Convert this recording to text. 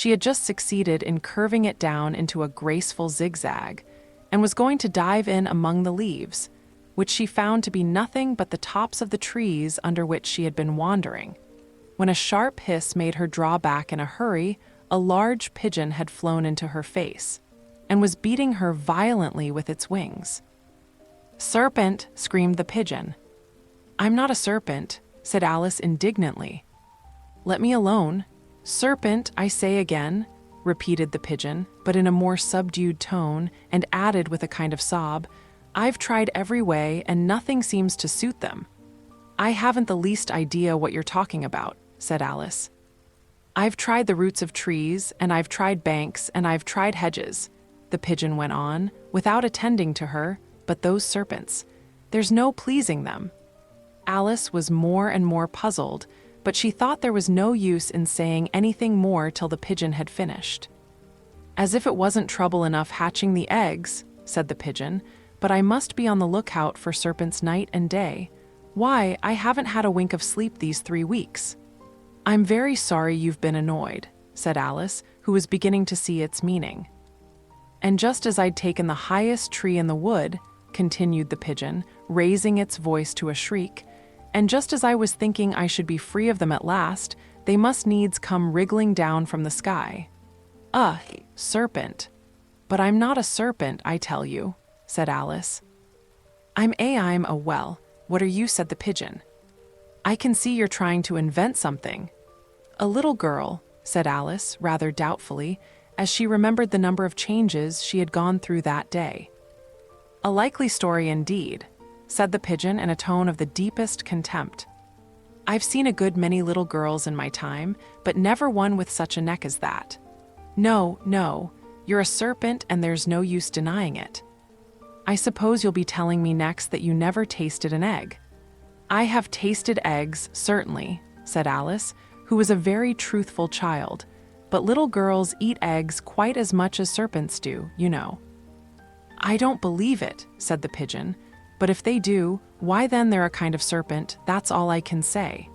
She had just succeeded in curving it down into a graceful zigzag, and was going to dive in among the leaves, which she found to be nothing but the tops of the trees under which she had been wandering. When a sharp hiss made her draw back in a hurry, a large pigeon had flown into her face, and was beating her violently with its wings. "Serpent!" screamed the pigeon. "I'm not a serpent," said Alice indignantly. "Let me alone. Serpent, I say again," repeated the pigeon, but in a more subdued tone, and added with a kind of sob, "I've tried every way, and nothing seems to suit them." "I haven't the least idea what you're talking about," said Alice. "I've tried the roots of trees, and I've tried banks, and I've tried hedges," the pigeon went on, without attending to her, "but those serpents, there's no pleasing them." Alice was more and more puzzled, but she thought there was no use in saying anything more till the pigeon had finished. "As if it wasn't trouble enough hatching the eggs," said the pigeon, "but I must be on the lookout for serpents night and day. Why, I haven't had a wink of sleep these 3 weeks." "I'm very sorry you've been annoyed," said Alice, who was beginning to see its meaning. "And just as I'd taken the highest tree in the wood," continued the pigeon, raising its voice to a shriek, "and just as I was thinking I should be free of them at last, they must needs come wriggling down from the sky. Ugh, serpent! But I'm not a serpent, I tell you," said Alice. I'm a well, what are you?" said the pigeon. "I can see you're trying to invent something." "A little girl," said Alice, rather doubtfully, as she remembered the number of changes she had gone through that day. "A likely story indeed," said the pigeon in a tone of the deepest contempt. "I've seen a good many little girls in my time, but never one with such a neck as that. No, no, you're a serpent and there's no use denying it. I suppose you'll be telling me next that you never tasted an egg." "I have tasted eggs, certainly," said Alice, who was a very truthful child, "but little girls eat eggs quite as much as serpents do, you know." "I don't believe it," said the pigeon, "but if they do, why then they're a kind of serpent, that's all I can say."